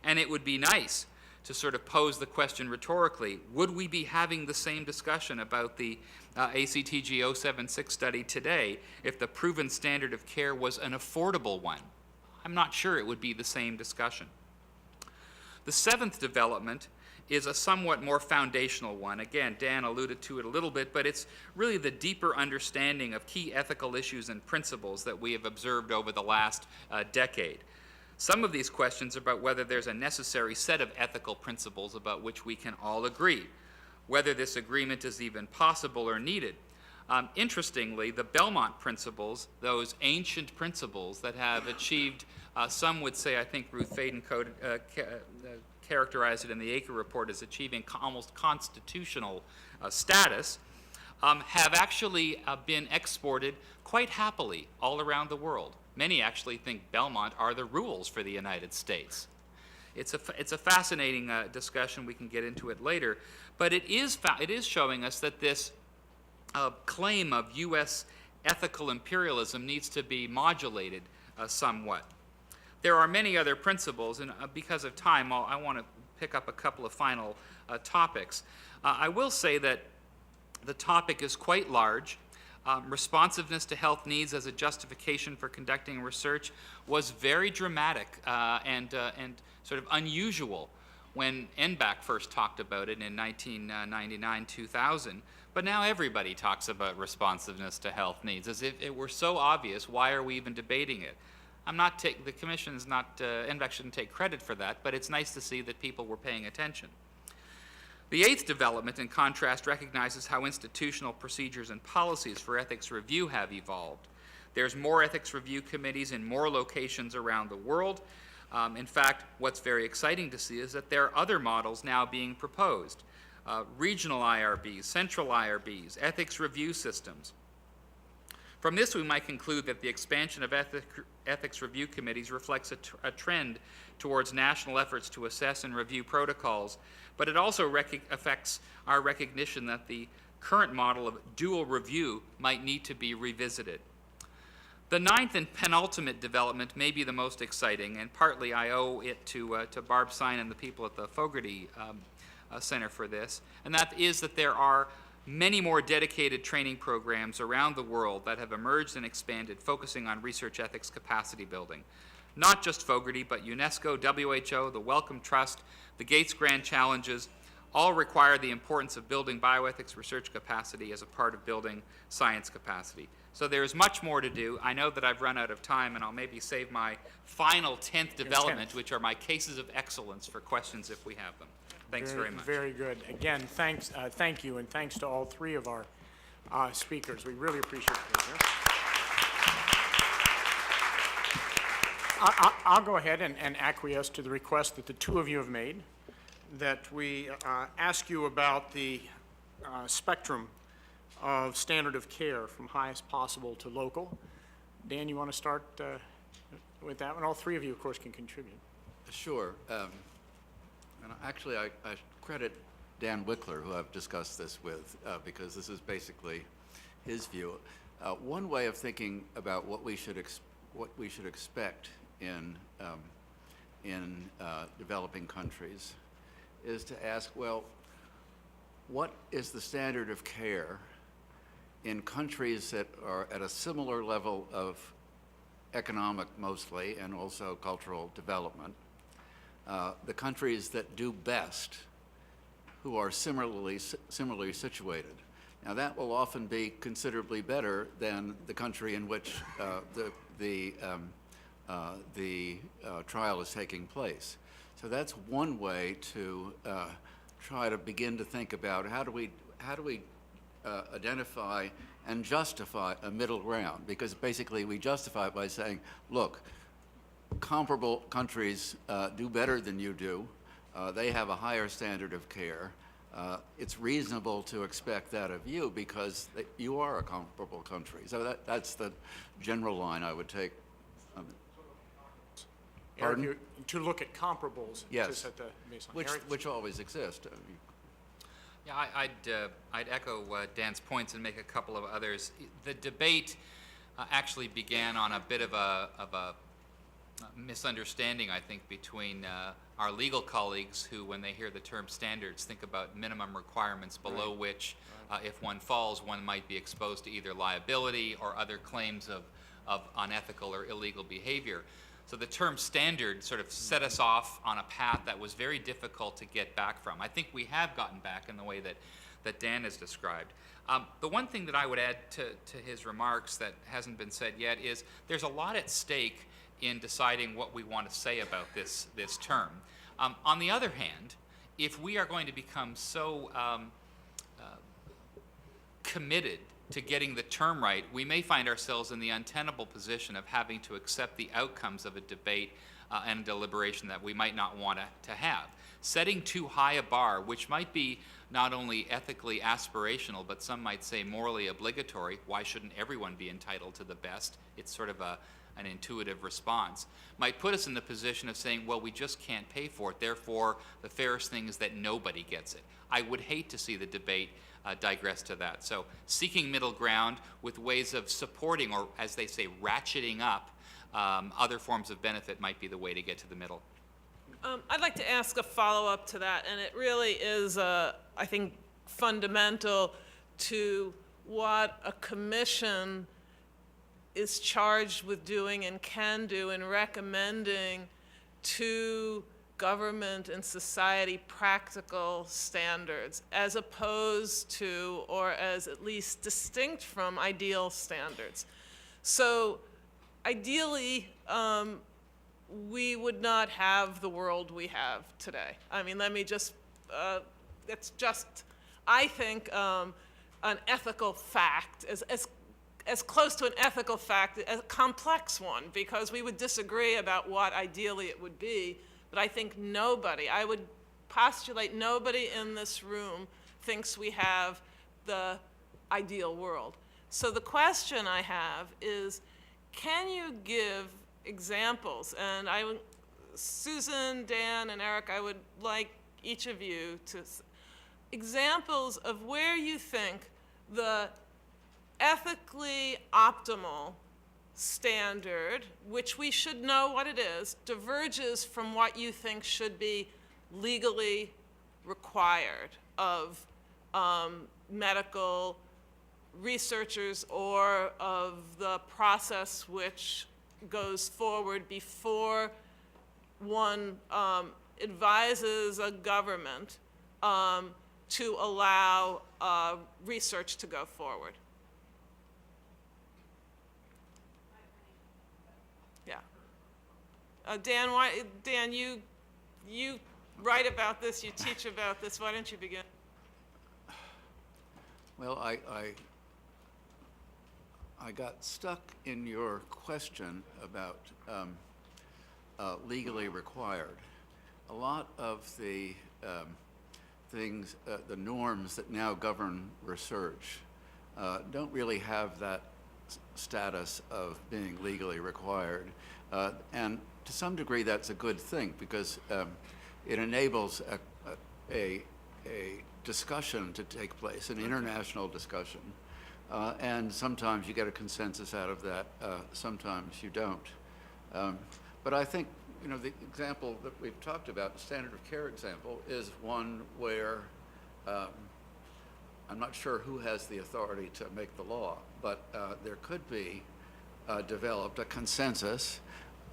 And it would be nice to sort of pose the question rhetorically, would we be having the same discussion about the ACTG 076 study today if the proven standard of care was an affordable one? I'm not sure it would be the same discussion. The seventh development is a somewhat more foundational one. Again, Dan alluded to it a little bit, but it's really the deeper understanding of key ethical issues and principles that we have observed over the last decade. Some of these questions are about whether there's a necessary set of ethical principles about which we can all agree, whether this agreement is even possible or needed. Interestingly, the Belmont principles, those ancient principles that have achieved, some would say, I think Ruth Faden characterized it in the Acre Report as achieving almost constitutional status, have actually been exported quite happily all around the world. Many actually think Belmont are the rules for the United States. It's a fascinating discussion. We can get into it later. But it is showing us that this claim of U.S. ethical imperialism needs to be modulated somewhat. There are many other principles, and because of time, I want to pick up a couple of final topics. I will say that the topic is quite large. Responsiveness to health needs as a justification for conducting research was very dramatic and sort of unusual when NBAC first talked about it in 1999-2000. But now everybody talks about responsiveness to health needs as if it were so obvious. Why are we even debating it? The commission is not, NBAC shouldn't take credit for that, but it's nice to see that people were paying attention. The eighth development, in contrast, recognizes how institutional procedures and policies for ethics review have evolved. There's more ethics review committees in more locations around the world. In fact, what's very exciting to see is that there are other models now being proposed. Regional IRBs, central IRBs, ethics review systems. From this, we might conclude that the expansion of ethics review committees reflects a trend towards national efforts to assess and review protocols, but it also affects our recognition that the current model of dual review might need to be revisited. The ninth and penultimate development may be the most exciting, and partly I owe it to Barb Sine and the people at the Fogarty Center for this, and that is that there are many more dedicated training programs around the world that have emerged and expanded, focusing on research ethics capacity building. Not just Fogarty, but UNESCO, WHO, the Wellcome Trust, the Gates Grand Challenges, all require the importance of building bioethics research capacity as a part of building science capacity. So there is much more to do. I know that I've run out of time, and I'll maybe save my final 10th development, which are my cases of excellence, for questions if we have them. Thanks very much.
Very good. Again, thank you, and thanks to all three of our speakers. We really appreciate being here. I'll go ahead and acquiesce to the request that the two of you have made, that we ask you about the spectrum of standard of care from highest possible to local. Dan, you want to start with that one? All three of you, of course, can contribute.
Sure. And actually, I credit Dan Wickler, who I've discussed this with, because this is basically his view. One way of thinking about what we should expect in developing countries is to ask, well, what is the standard of care in countries that are at a similar level of economic, mostly, and also cultural development? The countries that do best, who are similarly situated. Now, that will often be considerably better than the country in which the trial is taking place. So that's one way to try to begin to think about how do we identify and justify a middle ground, because basically we justify it by saying, look, comparable countries do better than you do. They have a higher standard of care. It's reasonable to expect that of you because you are a comparable country. So that's the general line I would take.
Eric,
Pardon?
to look at comparables to
Yes.
set the baseline.
Which,
Eric?
which always exist.
Yeah, I'd echo Dan's points and make a couple of others. The debate actually began on a bit of a misunderstanding, I think, between our legal colleagues who, when they hear the term standards, think about minimum requirements below which, if one falls, one might be exposed to either liability or other claims of unethical or illegal behavior. So the term standard sort of set us off on a path that was very difficult to get back from. I think we have gotten back in the way that Dan has described. The one thing that I would add to his remarks that hasn't been said yet is there's a lot at stake in deciding what we want to say about this term. On the other hand, if we are going to become so committed to getting the term right, we may find ourselves in the untenable position of having to accept the outcomes of a debate and a deliberation that we might not want to have. Setting too high a bar, which might be not only ethically aspirational, but some might say morally obligatory. Why shouldn't everyone be entitled to the best? It's sort of an intuitive response, might put us in the position of saying, well, we just can't pay for it, therefore the fairest thing is that nobody gets it. I would hate to see the debate digress to that. So seeking middle ground with ways of supporting, or as they say, ratcheting up other forms of benefit might be the way to get to the middle.
I'd like to ask a follow-up to that, and it really is, I think, fundamental to what a commission is charged with doing and can do in recommending to government and society practical standards, as opposed to, or as at least distinct from, ideal standards. So ideally, we would not have the world we have today. I mean, let me just, it's just, I think, an ethical fact, as close to an ethical fact, a complex one, because we would disagree about what ideally it would be, but I think nobody, I would postulate nobody in this room thinks we have the ideal world. So the question I have is, can you give examples? And Susan, Dan, and Eric, I would like each of you to, examples of where you think the ethically optimal standard, which we should know what it is, diverges from what you think should be legally required of medical researchers, or of the process which goes forward before one advises a government to allow research to go forward. Yeah. Dan, you write about this, you teach about this. Why don't you begin?
Well, I got stuck in your question about legally required. A lot of the things, the norms that now govern research don't really have that status of being legally required. And to some degree, that's a good thing, because it enables a discussion to take place, an international discussion. And sometimes you get a consensus out of that, sometimes you don't. But I think, the example that we've talked about, the standard of care example, is one where I'm not sure who has the authority to make the law, but there could be developed a consensus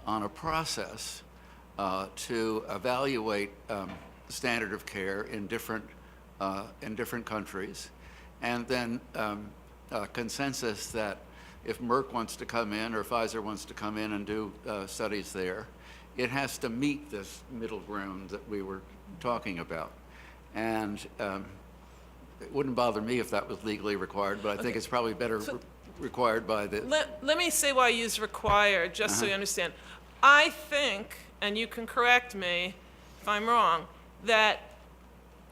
on a process to evaluate the standard of care in different countries, and then a consensus that if Merck wants to come in or Pfizer wants to come in and do studies there, it has to meet this middle ground that we were talking about. And it wouldn't bother me if that was legally required, but I think it's probably better required by the...
Let me say why I use required, just so you understand. I think, and you can correct me if I'm wrong, that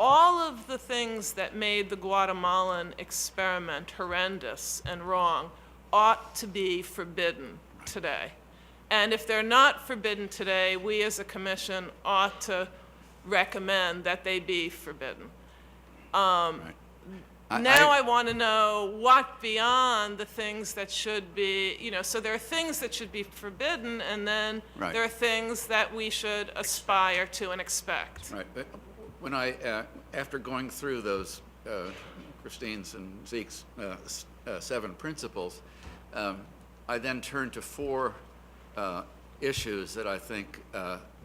all of the things that made the Guatemalan experiment horrendous and wrong ought to be forbidden today. And if they're not forbidden today, we as a commission ought to recommend that they be forbidden. Now I want to know what beyond the things that should be, so there are things that should be forbidden, and then
Right.
there are things that we should aspire to and expect.
Right, but when after going through those, Christine's and Zeke's 7 principles, I then turned to 4 issues that I think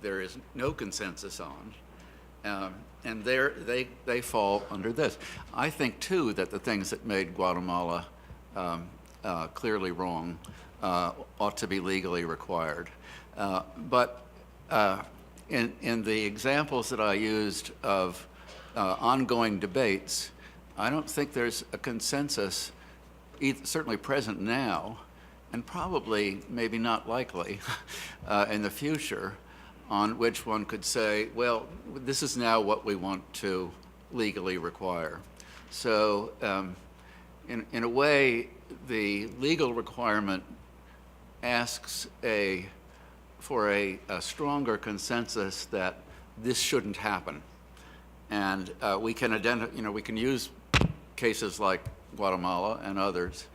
there is no consensus on. And they fall under this. I think, too, that the things that made Guatemala clearly wrong ought to be legally required. But in the examples that I used of ongoing debates, I don't think there's a consensus, certainly present now, and probably maybe not likely in the future, on which one could say, well, this is now what we want to legally require. So in a way, the legal requirement asks for a stronger consensus that this shouldn't happen. And we can we can use cases like Guatemala and others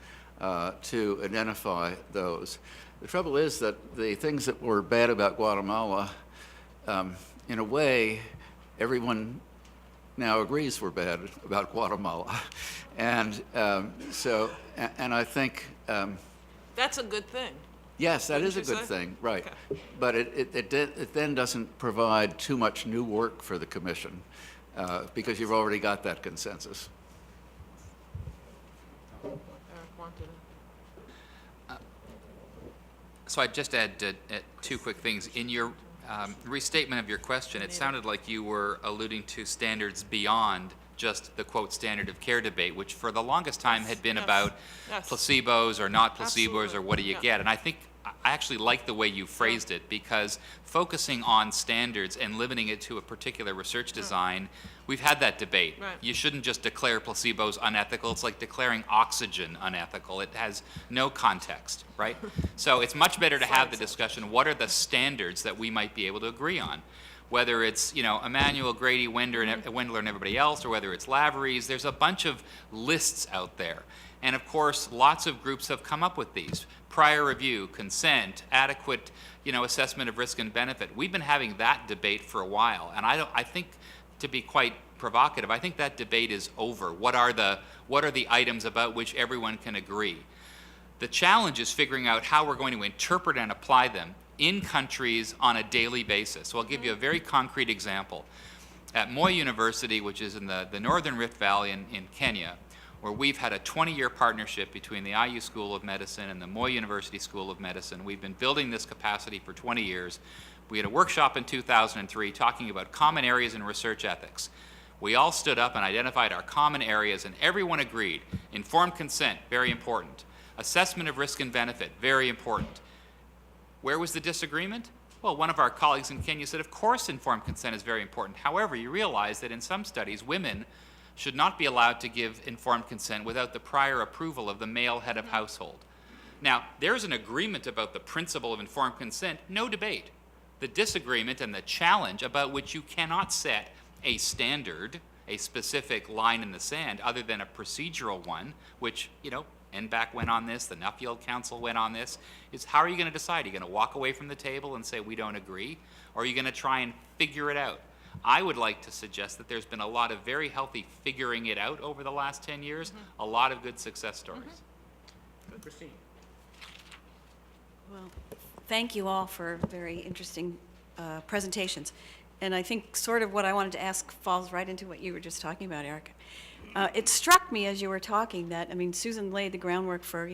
to identify those. The trouble is that the things that were bad about Guatemala, in a way, everyone now agrees were bad about Guatemala. And and I think...
That's a good thing.
yes, that is a
Wouldn't you
good
say?
thing, right.
Okay.
But it then doesn't provide too much new work for the commission, because you've already got that consensus.
Eric wanted to-
So I'd just add 2 quick things. In your restatement of your question, it sounded like you were alluding to standards beyond just the quote standard of care debate, which for the longest time had been
Yes.
about
Yes.
placebos or not placebos
Absolutely.
or what do you
Yeah.
get. And I think I actually like the way you phrased it, because focusing on standards and limiting it to a particular research design, we've had that debate.
Right.
You shouldn't just declare placebos unethical. It's like declaring oxygen unethical. It has no context, right? So it's much better to have the discussion, what are the standards that we might be able to agree on? Whether it's, Emmanuel, Grady, Wendler, and everybody else, or whether it's Lavery's, there's a bunch of lists out there. And of course, lots of groups have come up with these. Prior review, consent, adequate, assessment of risk and benefit. We've been having that debate for a while, and I think, to be quite provocative, I think that debate is over. What are the items about which everyone can agree? The challenge is figuring out how we're going to interpret and apply them in countries on a daily basis. So I'll give you a very concrete example. At Moi University, which is in the Northern Rift Valley in Kenya, where we've had a 20-year partnership between the IU School of Medicine and the Moi University School of Medicine. We've been building this capacity for 20 years. We had a workshop in 2003 talking about common areas in research ethics. We all stood up and identified our common areas, and everyone agreed. Informed consent, very important. Assessment of risk and benefit, very important. Where was the disagreement? Well, one of our colleagues in Kenya said, of course informed consent is very important. However, you realize that in some studies, women should not be allowed to give informed consent without the prior approval of the male head of household. Now, there's an agreement about the principle of informed consent, no debate. The disagreement and the challenge about which you cannot set a standard, a specific line in the sand, other than a procedural one, which, NBAC went on this, the Nuffield Council went on this, is how are you going to decide? Are you going to walk away from the table and say we don't agree? Or are you going to try and figure it out? I would like to suggest that there's been a lot of very healthy figuring it out over the last 10 years, a lot of good success stories.
Christine.
Well, thank you all for very interesting presentations. And I think sort of what I wanted to ask falls right into what you were just talking about, Eric. It struck me as you were talking that, Susan laid the groundwork for,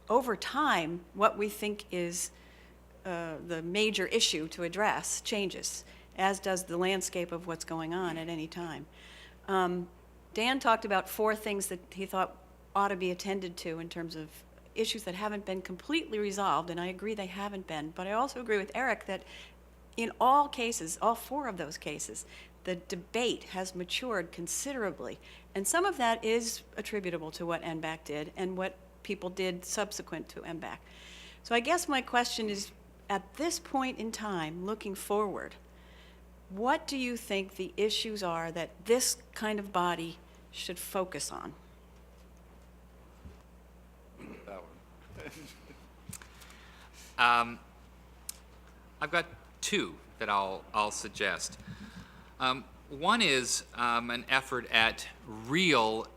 over time, what we think is the major issue to address changes, as does the landscape of what's going on at any time. Dan talked about 4 things that he thought ought to be attended to in terms of issues that haven't been completely resolved, and I agree they haven't been. But I also agree with Eric that in all cases, all 4 of those cases, the debate has matured considerably. And some of that is attributable to what NBAC did and what people did subsequent to NBAC. So I guess my question is, at this point in time, looking forward, what do you think the issues are that this kind of body should focus on?
I've got two that I'll suggest. One is an effort at real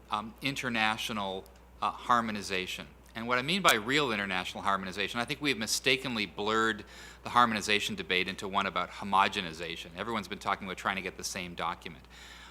international harmonization. And what I mean by real international harmonization, I think we have mistakenly blurred the harmonization debate into one about homogenization. Everyone's been talking about trying to get the same document.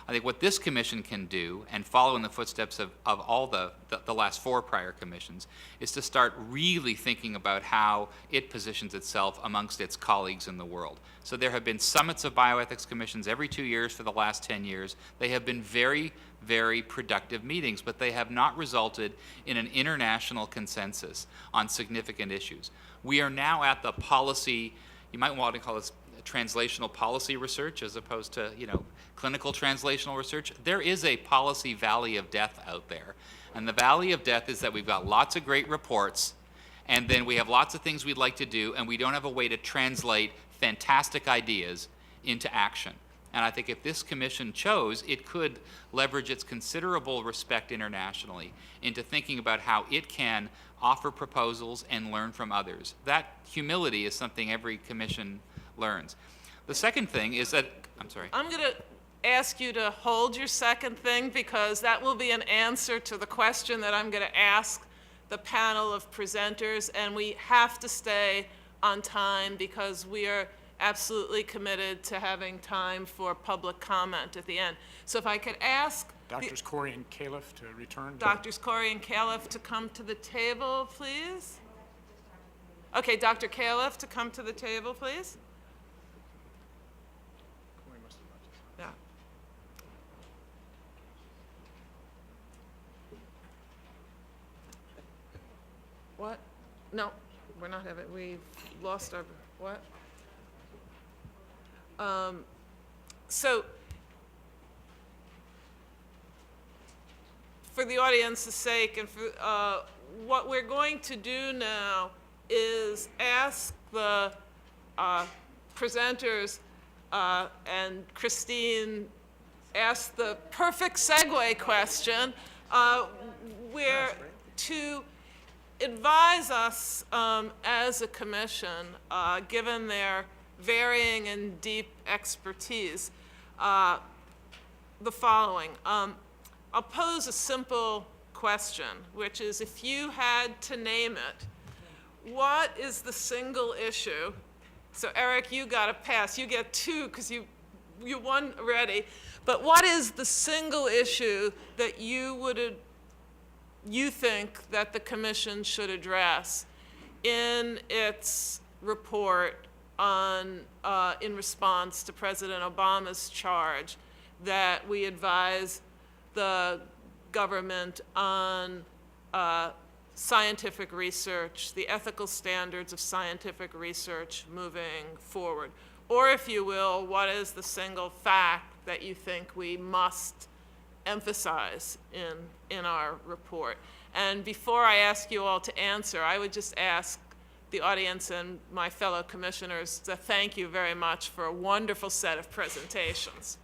I think what this commission can do, and follow in the footsteps of all the last four prior commissions, is to start really thinking about how it positions itself amongst its colleagues in the world. So there have been summits of bioethics commissions every 2 years for the last 10 years. They have been very, very productive meetings, but they have not resulted in an international consensus on significant issues. We are now at the policy, you might want to call this translational policy research as opposed to, clinical translational research. There is a policy valley of death out there. And the valley of death is that we've got lots of great reports, and then we have lots of things we'd like to do, and we don't have a way to translate fantastic ideas into action. And I think if this commission chose, it could leverage its considerable respect internationally into thinking about how it can offer proposals and learn from others. That humility is something every commission learns. The second thing is that, I'm sorry.
I'm going to ask you to hold your second thing, because that will be an answer to the question that I'm going to ask the panel of presenters, and we have to stay on time because we are absolutely committed to having time for public comment at the end. So if I could ask
Doctors Corey and Califf to return.
Doctors Corey and Califf to come to the table, please. Okay, Dr. Califf to come to the table, please. Yeah. What? No, we're not having, we've lost our, what? So, for the audience's sake, and for, what we're going to do now is ask the presenters, and Christine asked the perfect segue question, where to advise us as a commission, given their varying and deep expertise, the following. I'll pose a simple question, which is, if you had to name it, what is the single issue? So Eric, you got a pass. You get two because you won already. But what is the single issue that you think that the commission should address in its report on, in response to President Obama's charge that we advise the government on scientific research, the ethical standards of scientific research moving forward? Or, if you will, what is the single fact that you think we must emphasize in our report? And before I ask you all to answer, I would just ask the audience and my fellow commissioners to thank you very much for a wonderful set of presentations.